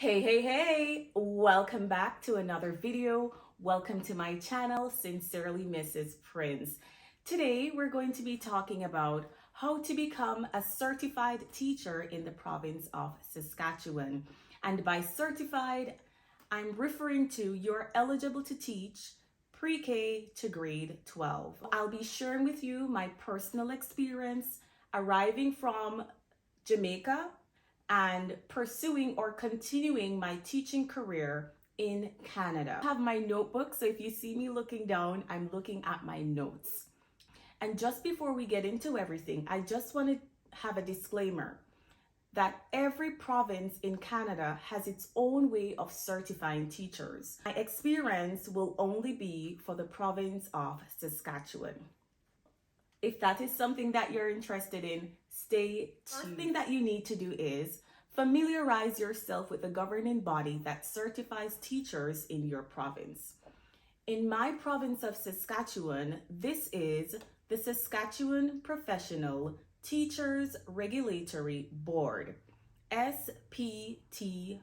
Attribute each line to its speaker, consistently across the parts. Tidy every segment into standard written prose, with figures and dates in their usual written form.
Speaker 1: Hey, welcome back to another video. Welcome to my channel, Sincerely Mrs. Prince. Today, we're going to be talking about how to become a certified teacher in the province of Saskatchewan. And by certified, I'm referring to you're eligible to teach pre-K to grade 12. I'll be sharing with you my personal experience arriving from Jamaica and pursuing or continuing my teaching career in Canada. I have my notebook, so if you see me looking down, I'm looking at my notes. And just before we get into everything, I just want to have a disclaimer that every province in Canada has its own way of certifying teachers. My experience will only be for the province of Saskatchewan. If that is something that you're interested in, stay tuned. First thing that you need to do is familiarize yourself with the governing body that certifies teachers in your province. In my province of Saskatchewan, this is the Saskatchewan Professional Teachers Regulatory Board, SPTRB.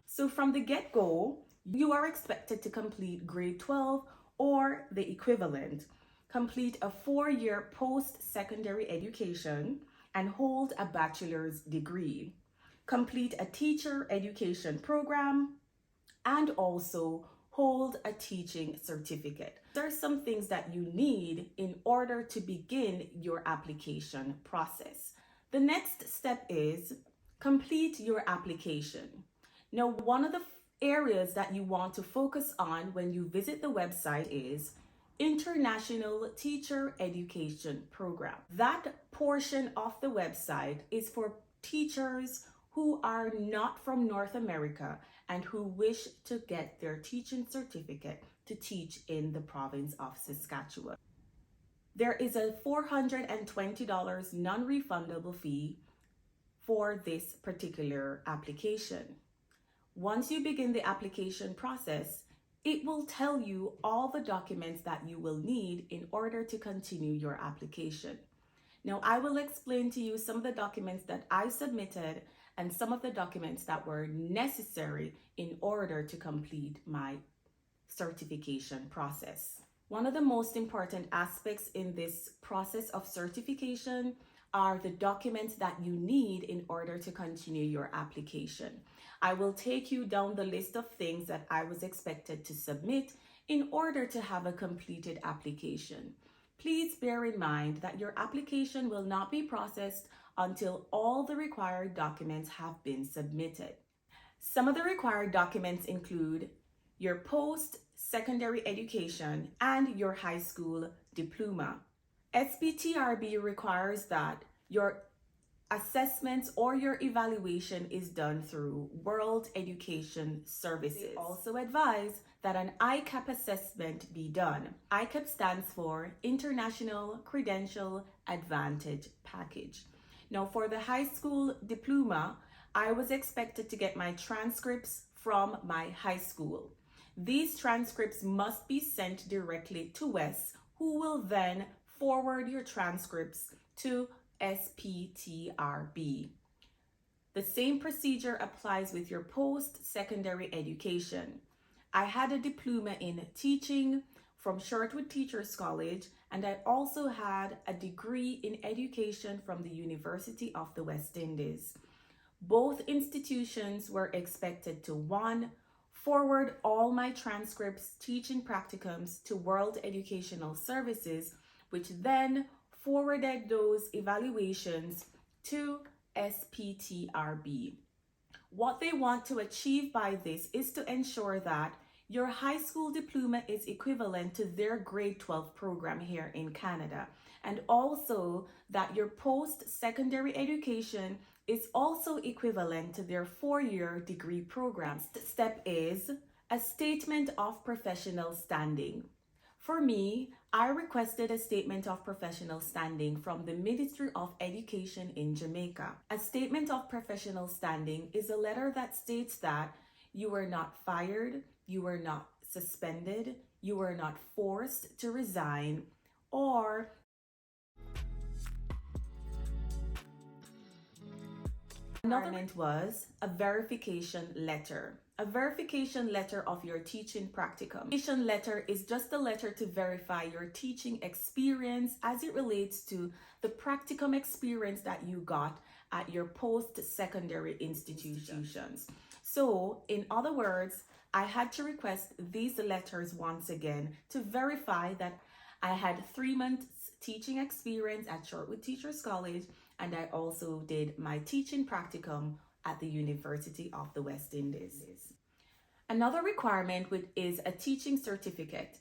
Speaker 1: So from the get-go, you are expected to complete grade 12 or the equivalent, complete a 4-year post-secondary education, and hold a bachelor's degree, complete a teacher education program, and also hold a teaching certificate. There are some things that you need in order to begin your application process. The next step is complete your application. Now, one of the areas that you want to focus on when you visit the website is International Teacher Education Program. That portion of the website is for teachers who are not from North America and who wish to get their teaching certificate to teach in the province of Saskatchewan. There is a $420 non-refundable fee for this particular application. Once you begin the application process, it will tell you all the documents that you will need in order to continue your application. Now, I will explain to you some of the documents that I submitted and some of the documents that were necessary in order to complete my certification process. One of the most important aspects in this process of certification are the documents that you need in order to continue your application. I will take you down the list of things that I was expected to submit in order to have a completed application. Please bear in mind that your application will not be processed until all the required documents have been submitted. Some of the required documents include your post-secondary education and your high school diploma. SPTRB requires that your assessments or your evaluation is done through World Education Services. They also advise that an ICAP assessment be done. ICAP stands for International Credential Advantage Package. Now, for the high school diploma, I was expected to get my transcripts from my high school. These transcripts must be sent directly to Wes, who will then forward your transcripts to SPTRB. The same procedure applies with your post-secondary education. I had a diploma in teaching from Shortwood Teachers College, and I also had a degree in education from the University of the West Indies. Both institutions were expected to 1. Forward all my transcripts, teaching practicums to World Educational Services, which then forwarded those evaluations to SPTRB. What they want to achieve by this is to ensure that your high school diploma is equivalent to their grade 12 program here in Canada, and also that your post-secondary education is also equivalent to their 4-year degree program. Next step is a statement of professional standing. For me, I requested a statement of professional standing from the Ministry of Education in Jamaica. A statement of professional standing is a letter that states that you were not fired, you were not suspended, you were not forced to resign, or Another requirement was a verification letter. A verification letter of your teaching practicum. Verification letter is just a letter to verify your teaching experience as it relates to the practicum experience that you got at your post-secondary institutions. So, in other words, I had to request these letters once again to verify that I had 3 months teaching experience at Shortwood Teachers College, and I also did my teaching practicum at the University of the West Indies. Another requirement is a teaching certificate.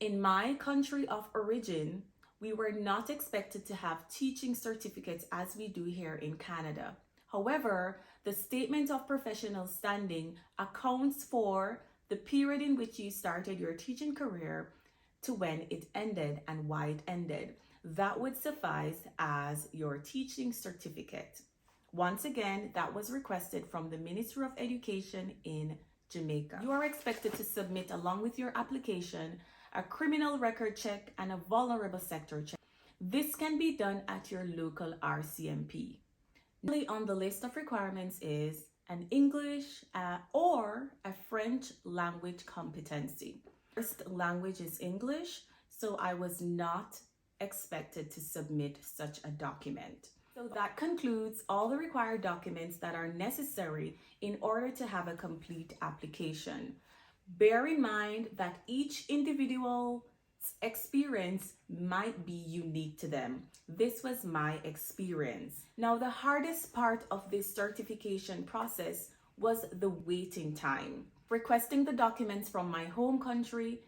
Speaker 1: In my country of origin, we were not expected to have teaching certificates as we do here in Canada. However, the Statement of Professional Standing accounts for the period in which you started your teaching career to when it ended and why it ended. That would suffice as your teaching certificate. Once again, that was requested from the Ministry of Education in Jamaica. You are expected to submit, along with your application, a criminal record check and a vulnerable sector check. This can be done at your local RCMP. On the list of requirements is an English or a French language competency. First language is English, so I was not expected to submit such a document. So that concludes all the required documents that are necessary in order to have a complete application. Bear in mind that each individual's experience might be unique to them. This was my experience. Now, the hardest part of this certification process was the waiting time. Requesting the documents from my home country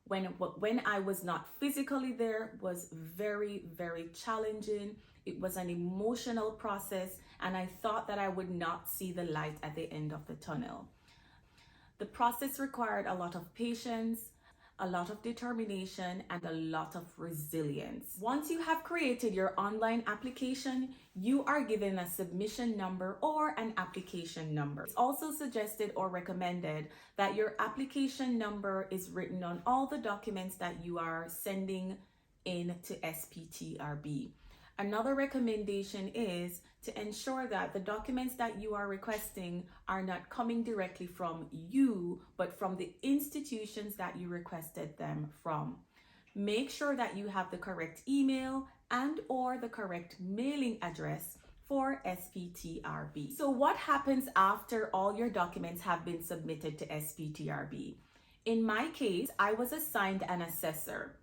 Speaker 1: when I was not physically there was very, very challenging. It was an emotional process, and I thought that I would not see the light at the end of the tunnel. The process required a lot of patience, a lot of determination, and a lot of resilience. Once you have created your online application, you are given a submission number or an application number. It's also suggested or recommended that your application number is written on all the documents that you are sending in to SPTRB. Another recommendation is to ensure that the documents that you are requesting are not coming directly from you, but from the institutions that you requested them from. Make sure that you have the correct email and or the correct mailing address for SPTRB. So what happens after all your documents have been submitted to SPTRB? In my case, I was assigned an assessor.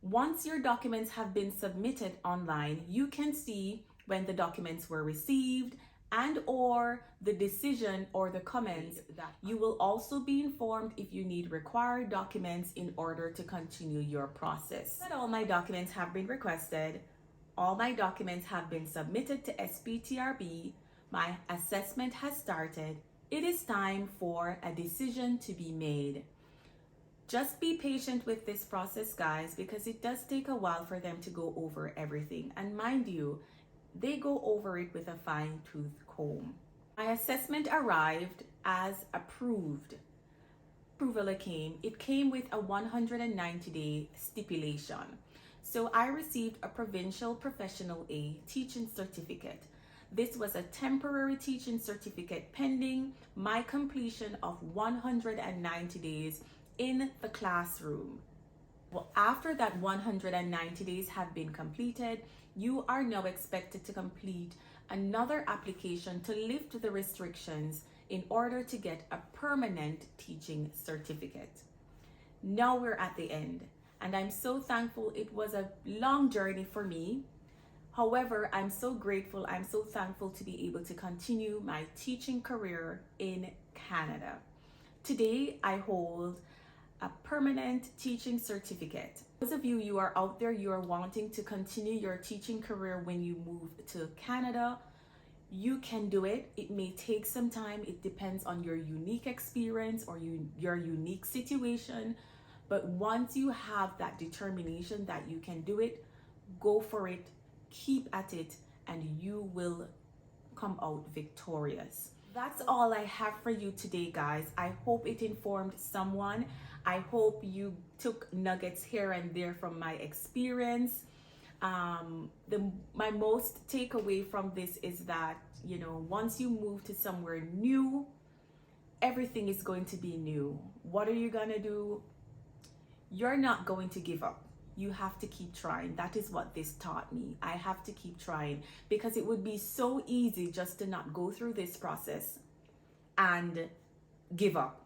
Speaker 1: Once your documents have been submitted online, you can see when the documents were received and or the decision or the comments. That you will also be informed if you need required documents in order to continue your process. But all my documents have been requested. All my documents have been submitted to SPTRB. My assessment has started. It is time for a decision to be made. Just be patient with this process, guys, because it does take a while for them to go over everything. And mind you, they go over it with a fine-tooth comb. My assessment arrived as approved. Approval came. It came with a 190-day stipulation. So I received a Provincial Professional A teaching certificate. This was a temporary teaching certificate pending my completion of 190 days in the classroom. Well, after that 190 days have been completed, you are now expected to complete another application to lift the restrictions in order to get a permanent teaching certificate. Now we're at the end, and I'm so thankful. It was a long journey for me. However, I'm so grateful, I'm so thankful to be able to continue my teaching career in Canada. Today, I hold a permanent teaching certificate. Those of you are out there, you are wanting to continue your teaching career when you move to Canada, you can do it. It may take some time. It depends on your unique experience or your unique situation. But once you have that determination that you can do it, go for it, keep at it, and you will come out victorious. That's all I have for you today, guys. I hope it informed someone. I hope you took nuggets here and there from my experience. My most takeaway from this is that you know, once you move to somewhere new, everything is going to be new. What are you gonna do? You're not going to give up. You have to keep trying. That is what this taught me. I have to keep trying, because it would be so easy just to not go through this process and give up.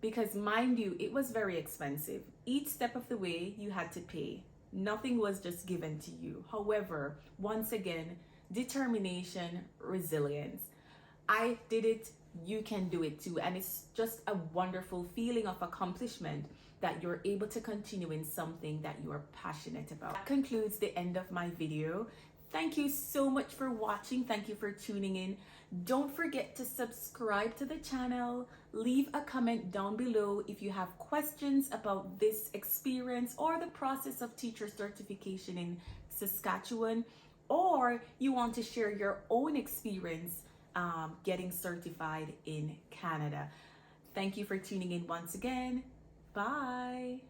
Speaker 1: Because mind you, it was very expensive. Each step of the way you had to pay. Nothing was just given to you. However, once again, determination, resilience. I did it, you can do it too. And it's just a wonderful feeling of accomplishment that you're able to continue in something that you are passionate about. That concludes the end of my video. Thank you so much for watching. Thank you for tuning in. Don't forget to subscribe to the channel. Leave a comment down below if you have questions about this experience or the process of teacher certification in Saskatchewan, or you want to share your own experience getting certified in Canada. Thank you for tuning in once again. Bye.